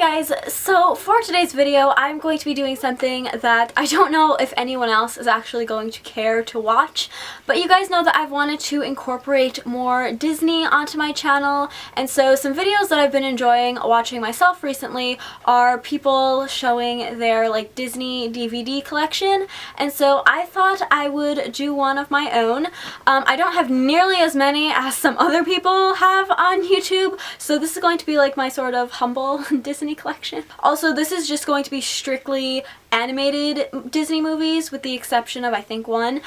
guys, so for today's video I'm going to be doing something that I don't know if anyone else is actually going to care to watch, but you guys know that I've wanted to incorporate more Disney onto my channel, and so some videos that I've been enjoying watching myself recently are people showing their like Disney DVD collection, and so I thought I would do one of my own. I don't have nearly as many as some other people have on YouTube, so this is going to be like my sort of humble Disney collection. Also, this is just going to be strictly animated Disney movies with the exception of I think one,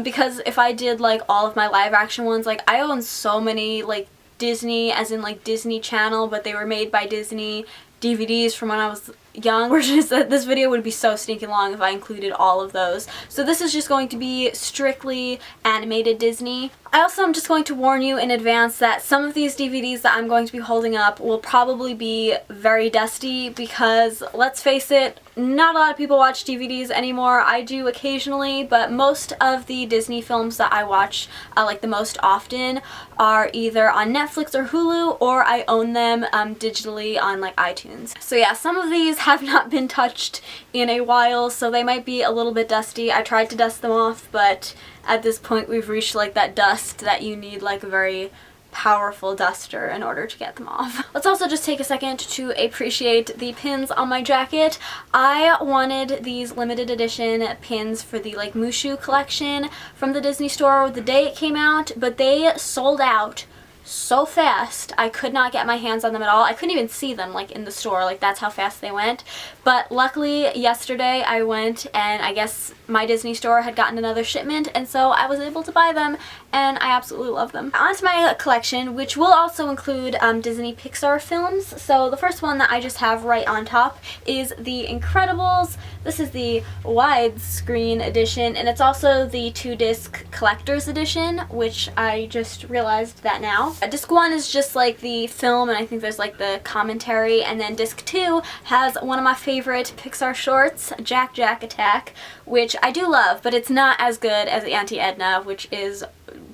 because if I did like all of my live action ones, like I own so many like Disney as in like Disney Channel, but they were made by Disney DVDs from when I was young, which is that this video would be so stinking long if I included all of those. So this is just going to be strictly animated Disney. I also am just going to warn you in advance that some of these DVDs that I'm going to be holding up will probably be very dusty because, let's face it, not a lot of people watch DVDs anymore. I do occasionally, but most of the Disney films that I watch like the most often are either on Netflix or Hulu, or I own them digitally on like iTunes. So yeah, some of these have not been touched in a while, so they might be a little bit dusty. I tried to dust them off, but at this point we've reached like that dust that you need like a very powerful duster in order to get them off. Let's also just take a second to appreciate the pins on my jacket. I wanted these limited edition pins for the like Mushu collection from the Disney store the day it came out, but they sold out so fast I could not get my hands on them at all. I couldn't even see them like in the store, like that's how fast they went. But luckily yesterday I went and I guess my Disney store had gotten another shipment, and so I was able to buy them and I absolutely love them. On to my collection, which will also include Disney Pixar films. So the first one that I just have right on top is The Incredibles. This is the widescreen edition, and it's also the 2-disc collector's edition, which I just realized that now. Disc 1 is just like the film, and I think there's like the commentary, and then Disc 2 has one of my favorite Pixar shorts, Jack Jack Attack, which I do love, but it's not as good as Auntie Edna, which is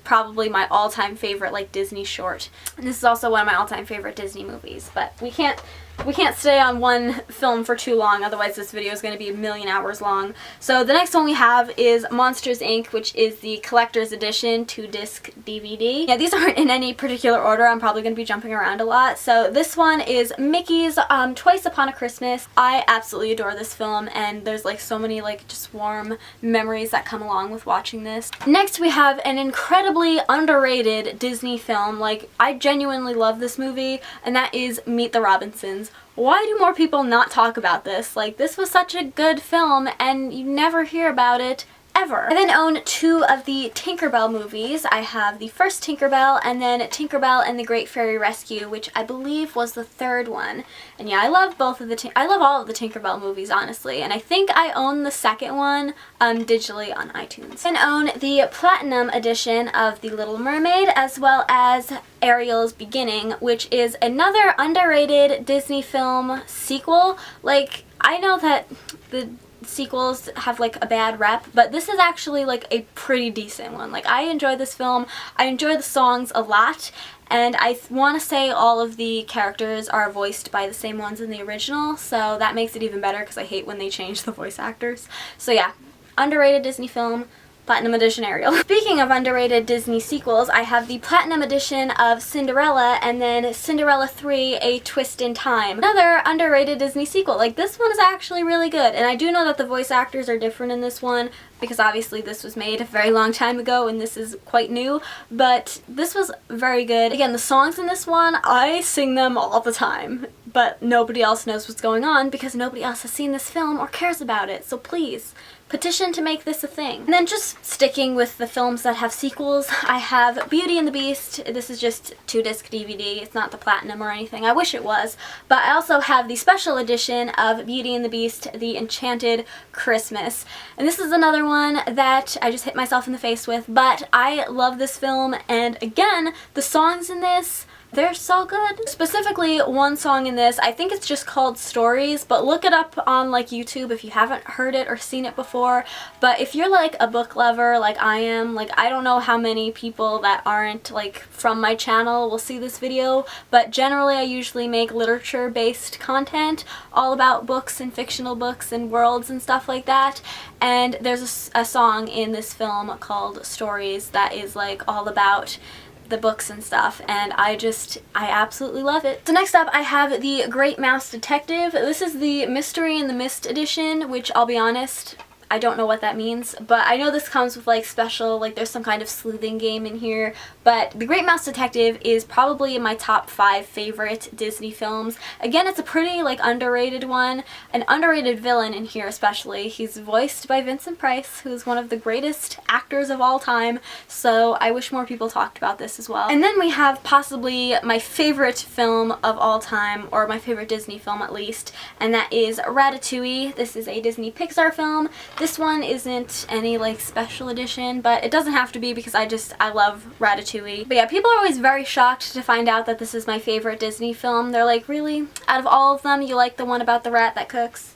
probably my all-time favorite like Disney short. And this is also one of my all-time favorite Disney movies, but we can't stay on one film for too long, otherwise this video is going to be a million hours long. So the next one we have is Monsters, Inc., which is the collector's edition 2-disc DVD. Yeah, these aren't in any particular order. I'm probably going to be jumping around a lot. So this one is Mickey's Twice Upon a Christmas. I absolutely adore this film, and there's like so many like just warm memories that come along with watching this. Next we have an incredibly underrated Disney film. Like, I genuinely love this movie, and that is Meet the Robinsons. Why do more people not talk about this? Like, this was such a good film and you never hear about it ever. I then own 2 of the Tinkerbell movies. I have the first Tinkerbell and then Tinkerbell and the Great Fairy Rescue, which I believe was the 3rd one. And yeah, I love both of the I love all of the Tinkerbell movies, honestly, and I think I own the 2nd one digitally on iTunes. And own the Platinum edition of The Little Mermaid, as well as Ariel's Beginning, which is another underrated Disney film sequel. Like, I know that the sequels have like a bad rep, but this is actually like a pretty decent one. Like, I enjoy this film. I enjoy the songs a lot, and I want to say all of the characters are voiced by the same ones in the original, so that makes it even better because I hate when they change the voice actors. So yeah, underrated Disney film, Platinum Edition Ariel. Speaking of underrated Disney sequels, I have the Platinum Edition of Cinderella and then Cinderella 3, A Twist in Time. Another underrated Disney sequel. Like, this one is actually really good, and I do know that the voice actors are different in this one because obviously this was made a very long time ago and this is quite new, but this was very good. Again, the songs in this one, I sing them all the time, but nobody else knows what's going on because nobody else has seen this film or cares about it, so please, petition to make this a thing. And then just sticking with the films that have sequels, I have Beauty and the Beast. This is just 2-disc DVD. It's not the Platinum or anything. I wish it was. But I also have the special edition of Beauty and the Beast, The Enchanted Christmas. And this is another one that I just hit myself in the face with, but I love this film, and again, the songs in this, They're so good. Specifically, one song in this, I think it's just called Stories, but look it up on like YouTube if you haven't heard it or seen it before. But if you're like a book lover like I am, like I don't know how many people that aren't like from my channel will see this video, but generally I usually make literature-based content all about books and fictional books and worlds and stuff like that. And there's a song in this film called Stories that is like all about the books and stuff, and I absolutely love it. So next up I have The Great Mouse Detective. This is the Mystery in the Mist edition, which I'll be honest, I don't know what that means, but I know this comes with like special, like there's some kind of sleuthing game in here, but The Great Mouse Detective is probably my top 5 favorite Disney films. Again, it's a pretty like underrated one, an underrated villain in here especially. He's voiced by Vincent Price, who's one of the greatest actors of all time, so I wish more people talked about this as well. And then we have possibly my favorite film of all time, or my favorite Disney film at least, and that is Ratatouille. This is a Disney Pixar film. This one isn't any like special edition, but it doesn't have to be because I love Ratatouille. But yeah, people are always very shocked to find out that this is my favorite Disney film. They're like, really? Out of all of them, you like the one about the rat that cooks?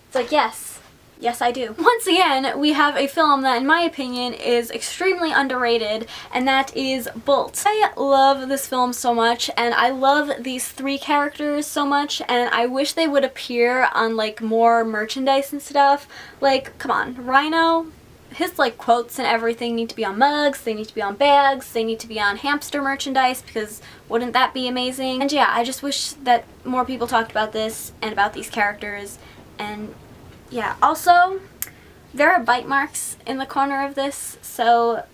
It's like, yes. Yes, I do. Once again, we have a film that, in my opinion, is extremely underrated, and that is Bolt. I love this film so much, and I love these 3 characters so much, and I wish they would appear on, like, more merchandise and stuff. Like, come on, Rhino, his, like, quotes and everything need to be on mugs, they need to be on bags, they need to be on hamster merchandise, because wouldn't that be amazing? And yeah, I just wish that more people talked about this and about these characters, and yeah, also, there are bite marks in the corner of this, so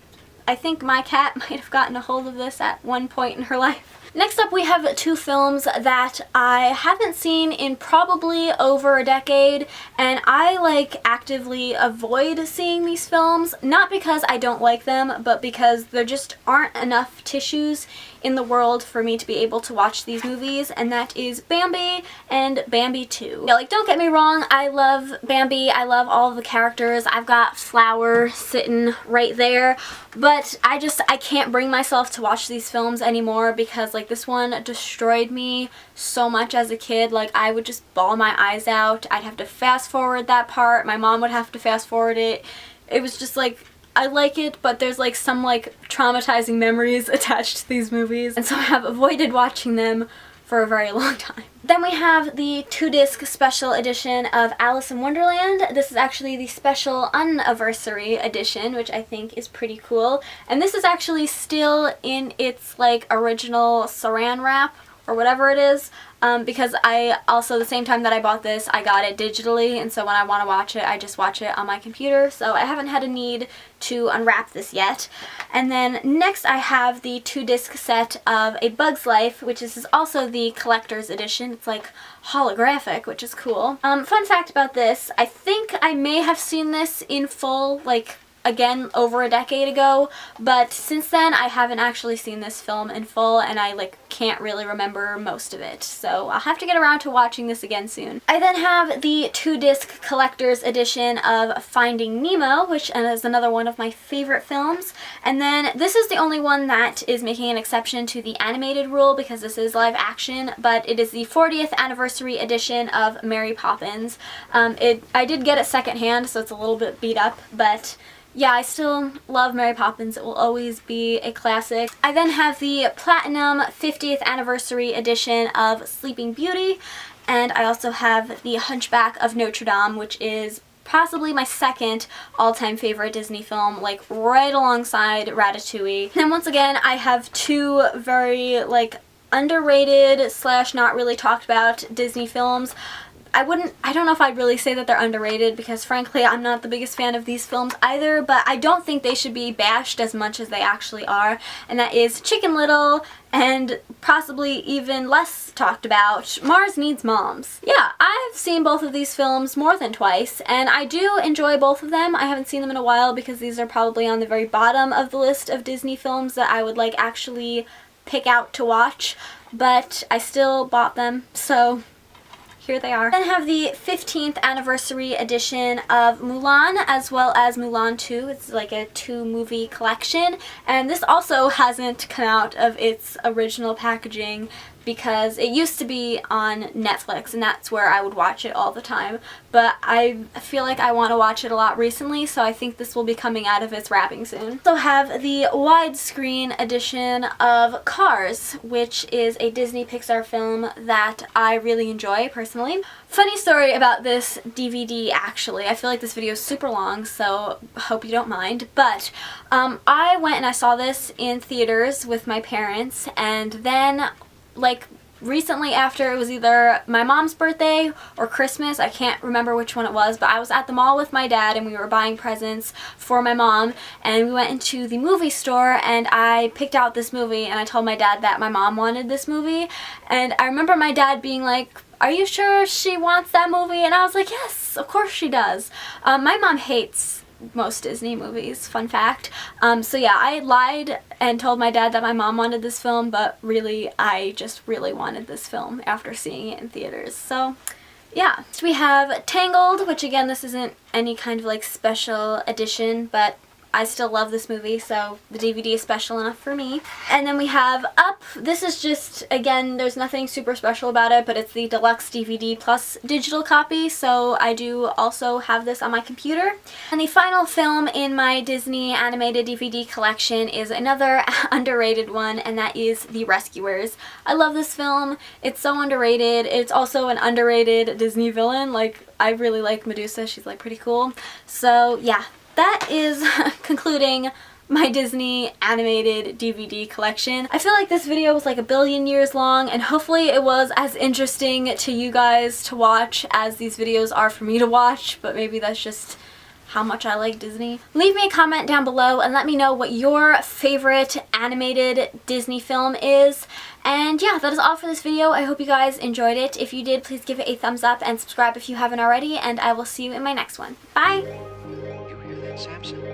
I think my cat might have gotten a hold of this at one point in her life. Next up we have 2 films that I haven't seen in probably over a decade, and I like actively avoid seeing these films, not because I don't like them, but because there just aren't enough tissues in the world for me to be able to watch these movies, and that is Bambi and Bambi 2. Yeah, like don't get me wrong, I love Bambi, I love all of the characters, I've got Flower sitting right there, but I can't bring myself to watch these films anymore because like this one destroyed me so much as a kid. Like I would just bawl my eyes out, I'd have to fast forward that part, my mom would have to fast forward it. It was just like, I like it, but there's like some like traumatizing memories attached to these movies, and so I have avoided watching them for a very long time. Then we have the 2-disc special edition of Alice in Wonderland. This is actually the special anniversary edition, which I think is pretty cool. And this is actually still in its like original saran wrap or whatever it is, because I also, the same time that I bought this, I got it digitally, and so when I want to watch it, I just watch it on my computer, so I haven't had a need to unwrap this yet. And then next I have the 2-disc set of A Bug's Life, which is also the collector's edition. It's like holographic, which is cool. Fun fact about this, I think I may have seen this in full, like, again over a decade ago, but since then I haven't actually seen this film in full, and I like can't really remember most of it, so I'll have to get around to watching this again soon. I then have the 2-disc collector's edition of Finding Nemo, which is another one of my favorite films, and then this is the only one that is making an exception to the animated rule because this is live action, but it is the 40th anniversary edition of Mary Poppins. I did get it secondhand, so it's a little bit beat up, but yeah, I still love Mary Poppins. It will always be a classic. I then have the Platinum 50th Anniversary edition of Sleeping Beauty, and I also have the Hunchback of Notre Dame, which is possibly my second all-time favorite Disney film, like right alongside Ratatouille. And once again, I have 2 very like underrated / not really talked about Disney films. I don't know if I'd really say that they're underrated because frankly I'm not the biggest fan of these films either, but I don't think they should be bashed as much as they actually are, and that is Chicken Little and possibly even less talked about, Mars Needs Moms. Yeah, I've seen both of these films more than twice, and I do enjoy both of them. I haven't seen them in a while because these are probably on the very bottom of the list of Disney films that I would like actually pick out to watch, but I still bought them, so here they are. Then have the 15th anniversary edition of Mulan, as well as Mulan 2. It's like a 2-movie collection, and this also hasn't come out of its original packaging because it used to be on Netflix, and that's where I would watch it all the time. But I feel like I want to watch it a lot recently, so I think this will be coming out of its wrapping soon. So have the widescreen edition of Cars, which is a Disney Pixar film that I really enjoy personally. Funny story about this DVD actually. I feel like this video is super long, so hope you don't mind. But I went and I saw this in theaters with my parents, and then like recently, after, it was either my mom's birthday or Christmas, I can't remember which one it was, but I was at the mall with my dad and we were buying presents for my mom, and we went into the movie store and I picked out this movie and I told my dad that my mom wanted this movie, and I remember my dad being like, "Are you sure she wants that movie?" And I was like, "Yes, of course she does." My mom hates most Disney movies, fun fact. So yeah, I lied and told my dad that my mom wanted this film, but really I just really wanted this film after seeing it in theaters. So yeah. So we have Tangled, which again, this isn't any kind of like special edition, but I still love this movie, so the DVD is special enough for me. And then we have Up. This is just, again, there's nothing super special about it, but it's the deluxe DVD plus digital copy, so I do also have this on my computer. And the final film in my Disney animated DVD collection is another underrated one, and that is The Rescuers. I love this film. It's so underrated. It's also an underrated Disney villain. Like, I really like Medusa. She's like pretty cool. So yeah. That is concluding my Disney animated DVD collection. I feel like this video was like a billion years long, and hopefully it was as interesting to you guys to watch as these videos are for me to watch, but maybe that's just how much I like Disney. Leave me a comment down below and let me know what your favorite animated Disney film is. And yeah, that is all for this video. I hope you guys enjoyed it. If you did, please give it a thumbs up and subscribe if you haven't already, and I will see you in my next one. Bye! Samson.